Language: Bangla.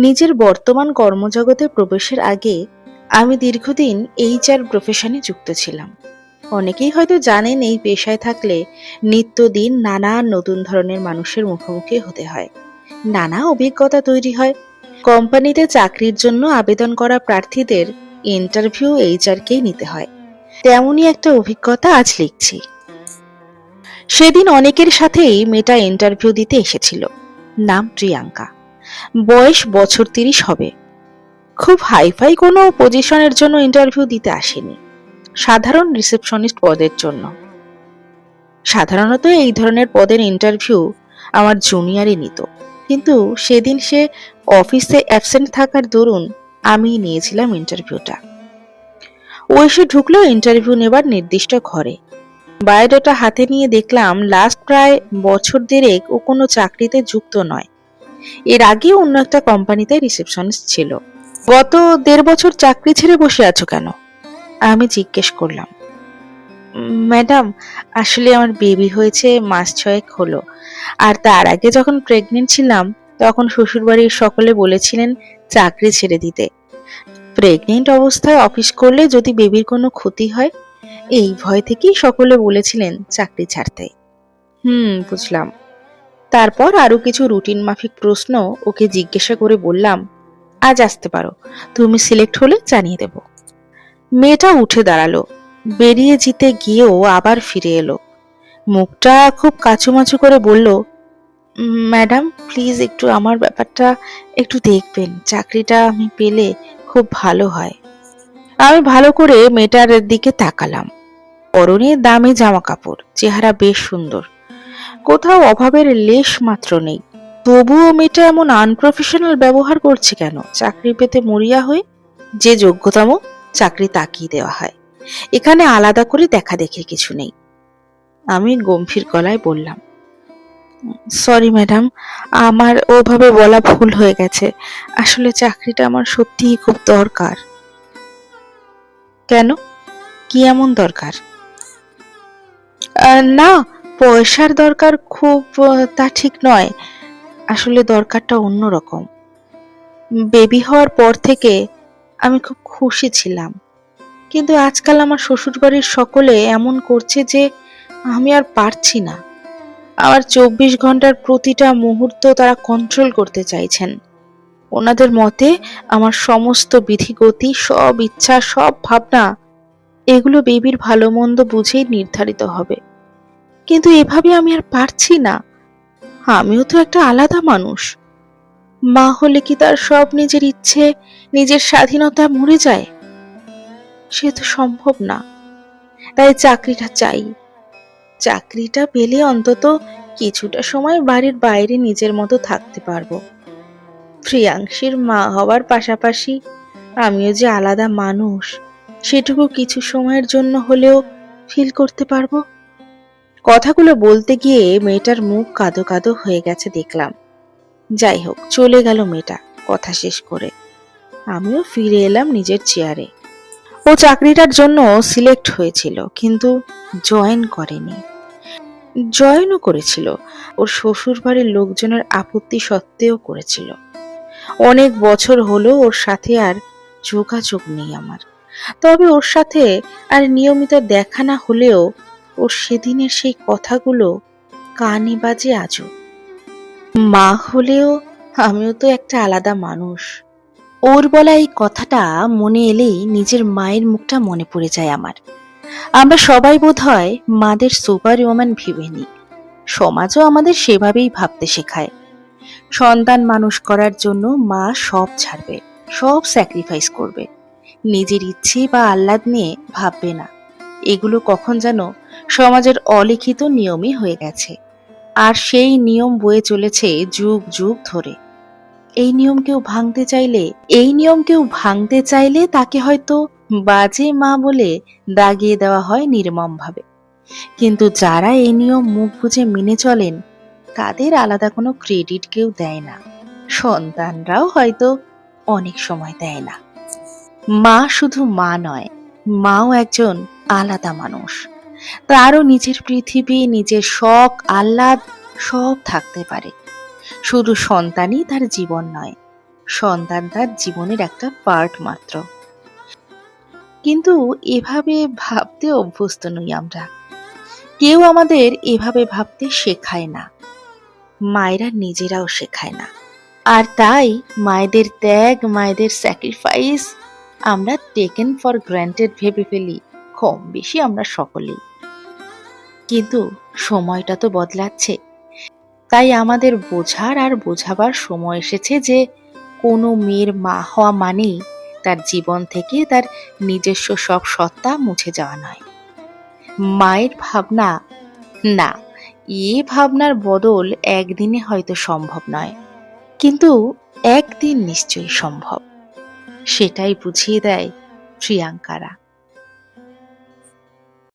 নিজের বর্তমান কর্মজগতে প্রবেশের আগে আমি দীর্ঘদিন এইচআর প্রফেশনে যুক্ত ছিলাম। অনেকেই হয়তো জানেন এই পেশায় থাকলে নিত্যদিন নানা নতুন ধরনের মানুষের মুখোমুখি হতে হয়, নানা অভিজ্ঞতা তৈরি হয়। কোম্পানিতে চাকরির জন্য আবেদন করা প্রার্থীদের ইন্টারভিউ এইচআরকেই নিতে হয়। তেমনই একটা অভিজ্ঞতা আজ লিখছি। সেদিন অনেকের সাথেই মেয়েটা ইন্টারভিউ দিতে এসেছিল। নাম প্রিয়াঙ্কা, বয়স বছর ৩০ হবে। খুব হাইফাই কোনো পজিশনের জন্য ইন্টারভিউ দিতে আসেনি, সাধারণ রিসেপশনিস্ট পদের জন্য। সাধারণত এই ধরনের পদের ইন্টারভিউ আমার জুনিয়রই নিত, কিন্তু সেদিন সে অফিসে অ্যাবসেন্ট থাকার দরুন আমি নিয়েছিলাম ইন্টারভিউটা। ও এসে ঢুকলো ইন্টারভিউ নেবার নির্দিষ্ট ঘরে। বায়োডাটা হাতে নিয়ে দেখলাম লাস্ট প্রায় বছর দেড়েক ও কোনো চাকরিতে যুক্ত নয়। এর আগে অন্য একটা কোম্পানিতে রিসেপশনিস্ট ছিল। গত ১.৫ বছর চাকরি ছেড়ে বসে আছো কেন? আমি জিজ্ঞেস করলাম। ম্যাডাম, আসলে আমার বেবি হয়েছে মাস ৬ হলো, আর তার আগে যখন প্রেগনেন্ট ছিলাম তখন শ্বশুরবাড়ির সকলে বলেছিলেন চাকরি ছেড়ে দিতে। প্রেগনেন্ট অবস্থায় অফিস করলে যদি বেবির কোনো ক্ষতি হয়, এই ভয় থেকেই সকলে বলেছিলেন চাকরি ছাড়তে। বুঝলাম। তারপর আরো কিছু রুটিন মাফিক প্রশ্ন ওকে জিজ্ঞাসা করে বললাম, আজ আসতে পারো, তুমি সিলেক্ট হলে জানিয়ে দেব। মেয়েটা উঠে দাঁড়ালো, বেরিয়ে যেতে গিয়েও আবার ফিরে এলো। মুখটা খুব কাচুমাচু করে বলল, ম্যাডাম প্লিজ একটু আমার ব্যাপারটা একটু দেখবেন, চাকরিটা আমি পেলে খুব ভালো হয়। আমি ভালো করে মেয়েটার দিকে তাকালাম। পরনে দামি জামা কাপড়, চেহারা বেশ সুন্দর, কোথাও অভাবের লেশ মাত্র নেই। তবুও মেয়েটা এমন আনপ্রফেশনাল ব্যবহার করছে কেন? চাকরি পেতে মরিয়া হয়ে যে যোগ্যতম চাকরি তাকিয়ে দেওয়া হয়, এখানে আলাদা করে দেখা দেখে কিছু নেই। আমি গম্ভীর গলায় বললাম, সরি ম্যাডাম, আমার ওভাবে বলা ভুল হয়ে গেছে। আসলে চাকরিটা আমার সত্যিই খুব দরকার। কেন, কি এমন দরকার? না, পয়সার দরকার খুব, তা ঠিক নয়। আসলে দরকারটা অন্যরকম। বেবি হওয়ার পর থেকে আমি খুব খুশি ছিলাম, কিন্তু আজকাল আমার শ্বশুরবাড়ির সকলে এমন করছে যে আমি আর পারছি না। আমার ২৪ ঘন্টার প্রতিটা মুহূর্ত তারা কন্ট্রোল করতে চাইছেন। ওনাদের মতে আমার সমস্ত বিধিগতি, সব ইচ্ছা, সব ভাবনা, এগুলো বেবির ভালো মন্দ বুঝেই নির্ধারিত হবে। কিন্তু এভাবে আমি আর পারছি না। আমিও তো একটা আলাদা মানুষ। মা হলে কি তার সব নিজের ইচ্ছে, নিজের স্বাধীনতা মরে যায়? সে তো সম্ভব না। তাই চাকরিটা চাই। চাকরিটা পেলে অন্তত কিছুটা সময় বাড়ির বাইরে নিজের মতো থাকতে পারবো। প্রিয়াংশীর মা হওয়ার পাশাপাশি আমিও যে আলাদা মানুষ, সেটুকু কিছু সময়ের জন্য হলেও ফিল করতে পারবো। কথাগুলো বলতে গিয়ে মেয়েটার মুখ কাঁদো কাঁদো হয়ে গেছে দেখলাম। যাই হোক, চলে গেল মেয়েটা কথা শেষ করে। আমিও ফিরে এলাম নিজের চেয়ারে। ও চাকরিটার জন্য সিলেক্ট হয়েছিল, কিন্তু জয়েন করেনি। জয়েনও করেছিল ওর শ্বশুর বাড়ির লোকজনের আপত্তি সত্ত্বেও করেছিল। অনেক বছর হলো ওর সাথে আর যোগাযোগ নেই আমার। তবে ওর সাথে আর নিয়মিত দেখা না হলেও ওর সেদিনের সেই কথাগুলো কানে বাজে আজও। মা হলেও আমিও তো একটা আলাদা মানুষ। ওর বলা এই কথাটা মনে এলেই নিজের মায়ের মুখটা মনে পড়ে যায় আমার। আমরা সবাই বোধহয় মাদের সুপার ওম্যান ভেবে নিই। সমাজও আমাদের সেভাবেই ভাবতে শেখায়। সন্তান মানুষ করার জন্য মা সব ছাড়বে, সব স্যাক্রিফাইস করবে, নিজের ইচ্ছে বা আহ্লাদ নিয়ে ভাববে না। এগুলো কখন যেন সমাজের অলিখিত নিয়মই হয়ে গেছে, আর সেই নিয়ম বয়ে চলেছে যুগ যুগ ধরে। এই নিয়ম কেউ ভাঙতে চাইলে তাকে হয়তো বাজে মা বলে দাগিয়ে দেওয়া হয় নির্মমভাবে। কিন্তু যারা এই নিয়ম মুখ বুজে মেনে চলেন, তাদের আলাদা কোনো ক্রেডিট কেউ দেয় না। সন্তানরাও হয়তো অনেক সময় দেয় না। মা শুধু মা নয়, মাও একজন আলাদা মানুষ। তারও নিজের পৃথিবী, নিজের শখ, আহ্লাদ সব থাকতে পারে। শুধু সন্তানই তার জীবন নয়, সন্তান তার জীবনের একটা পার্ট মাত্র। কিন্তু এভাবে ভাবতে অভ্যস্ত নই আমরা। কেউ আমাদের এভাবে ভাবতে শেখায় না, মায়েরা নিজেরাও শেখায় না। আর তাই মায়েদের ত্যাগ, মায়েদের স্যাক্রিফাইস আমরা টেকেন ফর গ্র্যান্টেড ভেবে ফেলি কম বেশি আমরা সকলেই। কিন্তু সময়টা তো বদলাচ্ছে, তাই আমাদের বোঝার আর বোঝাবার সময় এসেছে যে কোনো মেয়ের মা হওয়া মানেই তার জীবন থেকে তার নিজস্ব সব সত্তা মুছে যাওয়া নয়। মায়ের ভাবনা, না, এ ভাবনার বদল একদিনে হয়তো সম্ভব নয়, কিন্তু একদিন নিশ্চয়ই সম্ভব। সেটাই বুঝিয়ে দেয় প্রিয়াঙ্কারা।